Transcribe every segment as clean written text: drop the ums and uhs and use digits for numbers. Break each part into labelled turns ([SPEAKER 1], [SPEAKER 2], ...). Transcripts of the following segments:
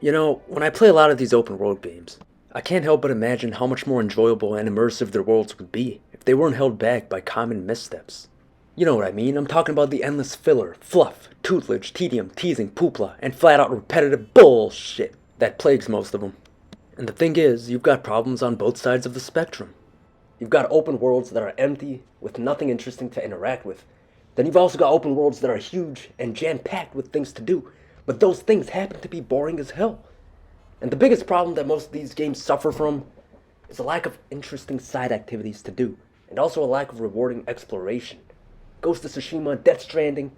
[SPEAKER 1] You know, when I play a lot of these open world games, I can't help but imagine how much more enjoyable and immersive their worlds would be if they weren't held back by common missteps. You know what I mean? I'm talking about the endless filler, fluff, tutelage, tedium, teasing, poopla, and flat out repetitive bullshit that plagues most of them. And the thing is, you've got problems on both sides of the spectrum. You've got open worlds that are empty, with nothing interesting to interact with. Then you've also got open worlds that are huge and jam packed with things to do, but those things happen to be boring as hell. And the biggest problem that most of these games suffer from is a lack of interesting side activities to do, and also a lack of rewarding exploration. Ghost of Tsushima, Death Stranding,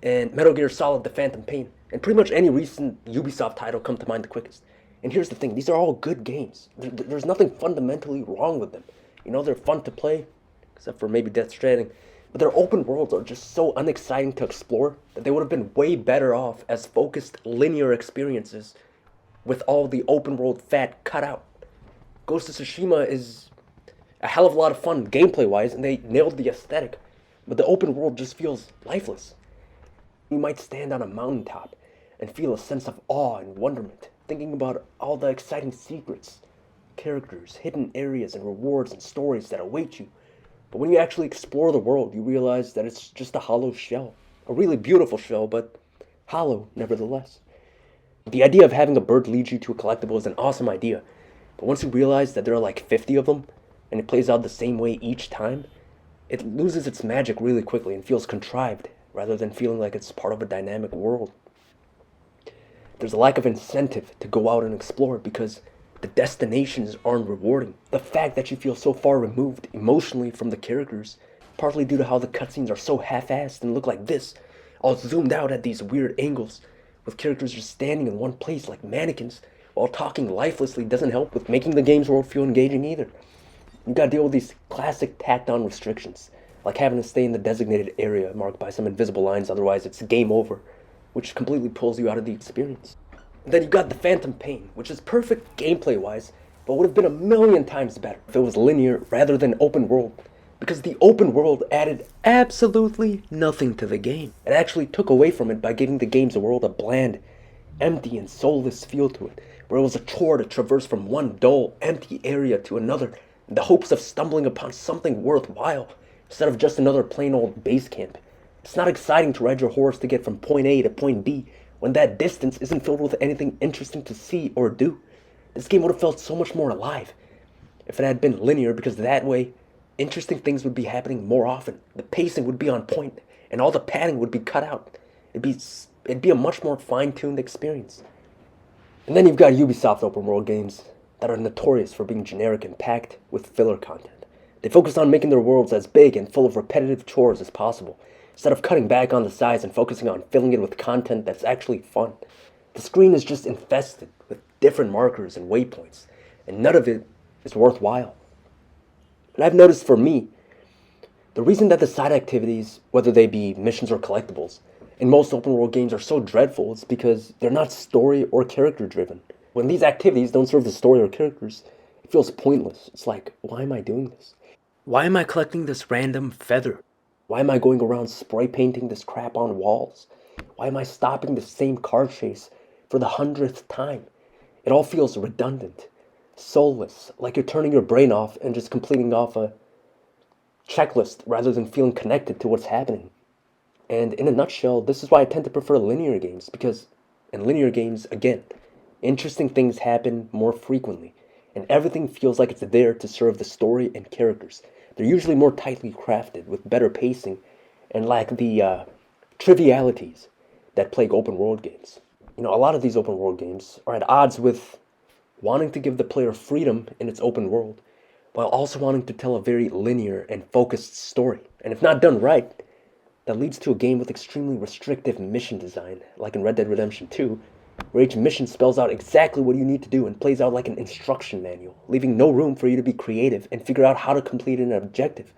[SPEAKER 1] and Metal Gear Solid The Phantom Pain, and pretty much any recent Ubisoft title come to mind the quickest. And here's the thing, these are all good games. There's nothing fundamentally wrong with them. You know, they're fun to play, except for maybe Death Stranding, but their open worlds are just so unexciting to explore that they would have been way better off as focused linear experiences with all the open world fat cut out. Ghost of Tsushima is a hell of a lot of fun gameplay wise, and they nailed the aesthetic, but the open world just feels lifeless. You might stand on a mountaintop and feel a sense of awe and wonderment, thinking about all the exciting secrets, characters, hidden areas, and rewards and stories that await you. But when you actually explore the world, you realize that it's just a hollow shell. A really beautiful shell, but hollow nevertheless. The idea of having a bird lead you to a collectible is an awesome idea, but once you realize that there are like 50 of them, and it plays out the same way each time, it loses its magic really quickly and feels contrived, rather than feeling like it's part of a dynamic world. There's a lack of incentive to go out and explore because the destinations aren't rewarding. The fact that you feel so far removed emotionally from the characters, partly due to how the cutscenes are so half-assed and look like this, all zoomed out at these weird angles, with characters just standing in one place like mannequins while talking lifelessly, doesn't help with making the game's world feel engaging either. You gotta deal with these classic tacked on restrictions, like having to stay in the designated area marked by some invisible lines, otherwise it's game over, which completely pulls you out of the experience. And then you got the Phantom Pain, which is perfect gameplay wise, but would have been a million times better if it was linear rather than open world, because the open world added absolutely nothing to the game. It actually took away from it by giving the game's world a bland, empty, and soulless feel to it, where it was a chore to traverse from one dull, empty area to another in the hopes of stumbling upon something worthwhile, instead of just another plain old base camp. It's not exciting to ride your horse to get from point A to point B when that distance isn't filled with anything interesting to see or do. This game would have felt so much more alive if it had been linear, because that way, interesting things would be happening more often. The pacing would be on point, and all the padding would be cut out. It'd be a much more fine-tuned experience. And then you've got Ubisoft open world games that are notorious for being generic and packed with filler content. They focus on making their worlds as big and full of repetitive chores as possible, instead of cutting back on the size and focusing on filling it with content that's actually fun. The screen is just infested with different markers and waypoints, and none of it is worthwhile. And I've noticed for me, the reason that the side activities, whether they be missions or collectibles, in most open world games are so dreadful is because they're not story or character driven. When these activities don't serve the story or characters, it feels pointless. It's like, why am I doing this? Why am I collecting this random feather? Why am I going around spray painting this crap on walls? Why am I stopping the same car chase for the 100th time? It all feels redundant, soulless, like you're turning your brain off and just completing off a checklist rather than feeling connected to what's happening. And in a nutshell, this is why I tend to prefer linear games, because in linear games, again, interesting things happen more frequently, and everything feels like it's there to serve the story and characters. They're usually more tightly crafted, with better pacing, and lack the trivialities that plague open world games. You know, a lot of these open world games are at odds with wanting to give the player freedom in its open world, while also wanting to tell a very linear and focused story. And if not done right, that leads to a game with extremely restrictive mission design, like in Red Dead Redemption 2, where each mission spells out exactly what you need to do and plays out like an instruction manual, leaving no room for you to be creative and figure out how to complete an objective.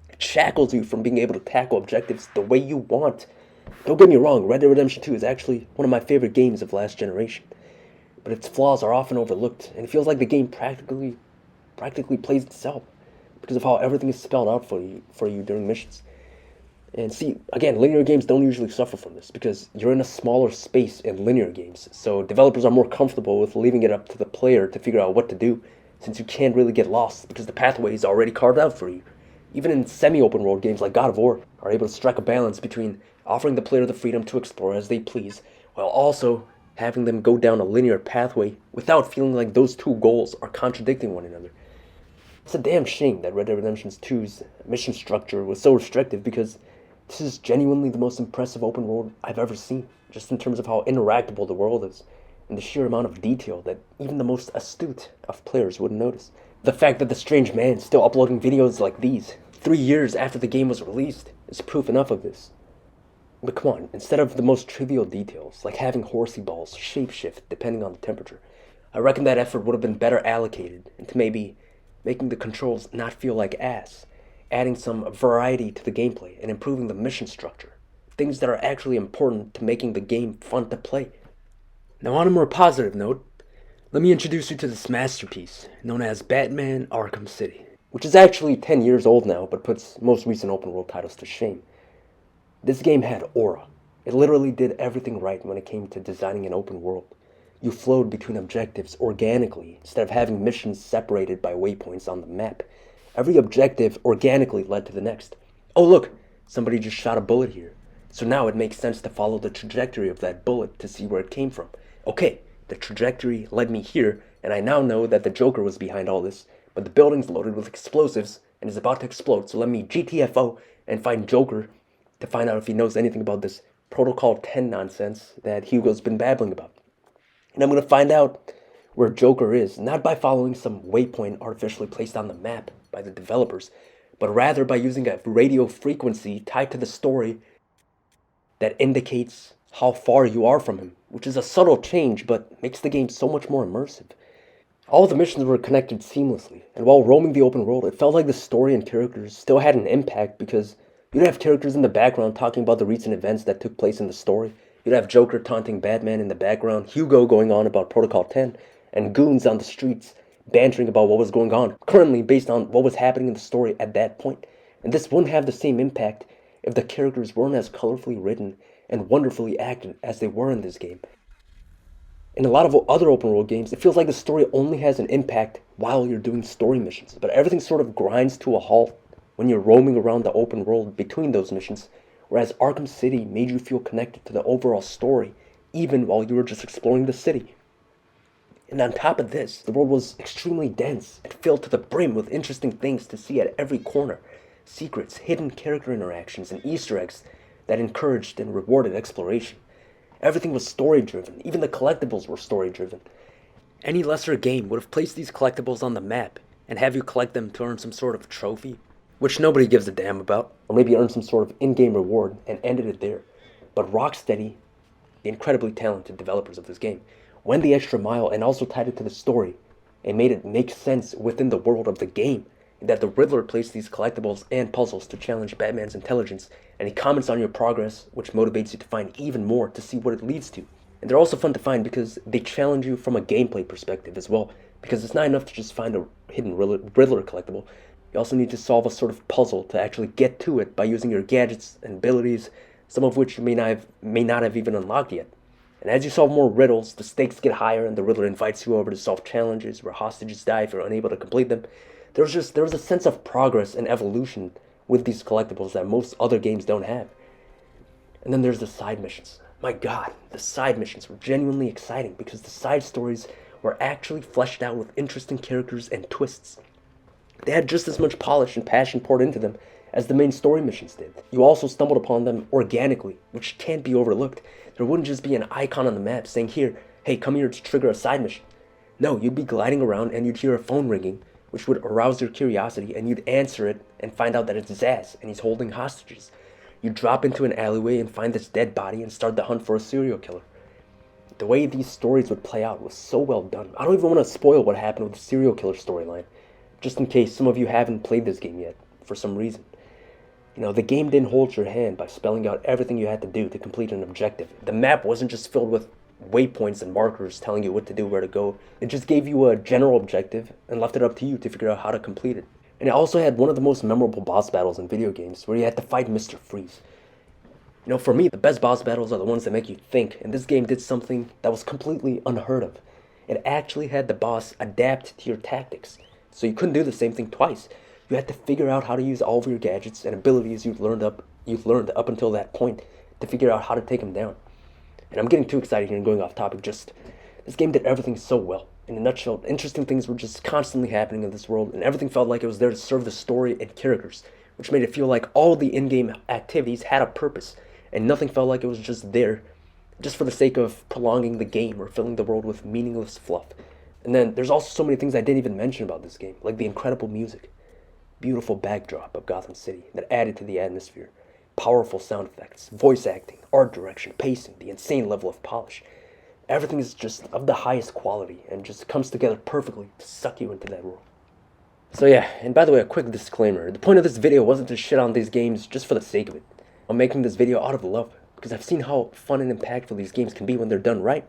[SPEAKER 1] It shackles you from being able to tackle objectives the way you want. Don't get me wrong, Red Dead Redemption 2 is actually one of my favorite games of last generation, but its flaws are often overlooked, and it feels like the game practically plays itself because of how everything is spelled out for you during missions. And see, again, linear games don't usually suffer from this because you're in a smaller space in linear games, so developers are more comfortable with leaving it up to the player to figure out what to do, since you can't really get lost because the pathway is already carved out for you. Even in semi-open world games like God of War are able to strike a balance between offering the player the freedom to explore as they please, while also having them go down a linear pathway without feeling like those two goals are contradicting one another. It's a damn shame that Red Dead Redemption 2's mission structure was so restrictive because this is genuinely the most impressive open world I've ever seen, just in terms of how interactable the world is, and the sheer amount of detail that even the most astute of players wouldn't notice. The fact that the strange man's still uploading videos like these, 3 years after the game was released, is proof enough of this. But come on, instead of the most trivial details, like having horsey balls shapeshift depending on the temperature, I reckon that effort would have been better allocated into maybe making the controls not feel like ass, adding some variety to the gameplay, and improving the mission structure. Things that are actually important to making the game fun to play. Now on a more positive note, let me introduce you to this masterpiece known as Batman Arkham City, which is actually 10 years old now but puts most recent open world titles to shame. This game had aura. It literally did everything right when it came to designing an open world. You flowed between objectives organically instead of having missions separated by waypoints on the map. Every objective organically led to the next. Oh look, somebody just shot a bullet here. So now it makes sense to follow the trajectory of that bullet to see where it came from. Okay, the trajectory led me here, and I now know that the Joker was behind all this, but the building's loaded with explosives and is about to explode, so let me GTFO and find Joker to find out if he knows anything about this Protocol 10 nonsense that Hugo's been babbling about. And I'm going to find out where Joker is, not by following some waypoint artificially placed on the map by the developers, but rather by using a radio frequency tied to the story that indicates how far you are from him, which is a subtle change but makes the game so much more immersive. All the missions were connected seamlessly, and while roaming the open world, it felt like the story and characters still had an impact because you'd have characters in the background talking about the recent events that took place in the story. You'd have Joker taunting Batman in the background, Hugo going on about Protocol 10, and goons on the streets bantering about what was going on, currently based on what was happening in the story at that point. And this wouldn't have the same impact if the characters weren't as colorfully written and wonderfully acted as they were in this game. In a lot of other open world games, it feels like the story only has an impact while you're doing story missions, but everything sort of grinds to a halt when you're roaming around the open world between those missions, whereas Arkham City made you feel connected to the overall story, even while you were just exploring the city. And on top of this, the world was extremely dense and filled to the brim with interesting things to see at every corner, secrets, hidden character interactions, and Easter eggs that encouraged and rewarded exploration. Everything was story-driven, even the collectibles were story-driven. Any lesser game would have placed these collectibles on the map and have you collect them to earn some sort of trophy, which nobody gives a damn about, or maybe earn some sort of in-game reward and ended it there. But Rocksteady, the incredibly talented developers of this game, went the extra mile and also tied it to the story and made it make sense within the world of the game, that the Riddler placed these collectibles and puzzles to challenge Batman's intelligence, and he comments on your progress, which motivates you to find even more to see what it leads to. And they're also fun to find because they challenge you from a gameplay perspective as well, because it's not enough to just find a hidden Riddler collectible. You also need to solve a sort of puzzle to actually get to it by using your gadgets and abilities, some of which you may not have even unlocked yet. And as you solve more riddles, the stakes get higher and the Riddler invites you over to solve challenges where hostages die if you're unable to complete them. There was a sense of progress and evolution with these collectibles that most other games don't have. And then there's the side missions. My god, the side missions were genuinely exciting because the side stories were actually fleshed out with interesting characters and twists. They had just as much polish and passion poured into them as the main story missions did. You also stumbled upon them organically, which can't be overlooked. There wouldn't just be an icon on the map saying, here, hey, come here to trigger a side mission. No, you'd be gliding around and you'd hear a phone ringing, which would arouse your curiosity, and you'd answer it and find out that it's Zaz and he's holding hostages. You'd drop into an alleyway and find this dead body and start the hunt for a serial killer. The way these stories would play out was so well done. I don't even want to spoil what happened with the serial killer storyline, just in case some of you haven't played this game yet, for some reason. You know, the game didn't hold your hand by spelling out everything you had to do to complete an objective. The map wasn't just filled with waypoints and markers telling you what to do, where to go. It just gave you a general objective and left it up to you to figure out how to complete it. And it also had one of the most memorable boss battles in video games, where you had to fight Mr. Freeze. You know, for me, the best boss battles are the ones that make you think, and this game did something that was completely unheard of. It actually had the boss adapt to your tactics, so you couldn't do the same thing twice. You had to figure out how to use all of your gadgets and abilities you've learned up until that point to figure out how to take him down. And I'm getting too excited here and going off topic. Just this game did everything so well. In a nutshell, interesting things were just constantly happening in this world, and everything felt like it was there to serve the story and characters, which made it feel like all the in-game activities had a purpose, and nothing felt like it was just there just for the sake of prolonging the game or filling the world with meaningless fluff. And then there's also so many things I didn't even mention about this game, like the incredible music, beautiful backdrop of Gotham City that added to the atmosphere, powerful sound effects, voice acting, art direction, pacing, the insane level of polish. Everything is just of the highest quality and just comes together perfectly to suck you into that world. So yeah, and by the way, a quick disclaimer. The point of this video wasn't to shit on these games just for the sake of it. I'm making this video out of love, because I've seen how fun and impactful these games can be when they're done right.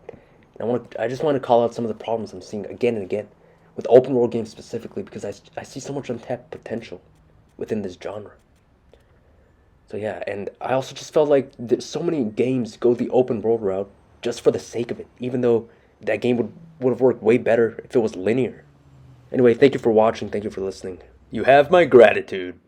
[SPEAKER 1] I just want to call out some of the problems I'm seeing again and again, with open world games specifically, because I see so much untapped potential within this genre. So yeah, and I also just felt like so many games go the open world route just for the sake of it, even though that game would have worked way better if it was linear. Anyway, thank you for watching, thank you for listening. You have my gratitude.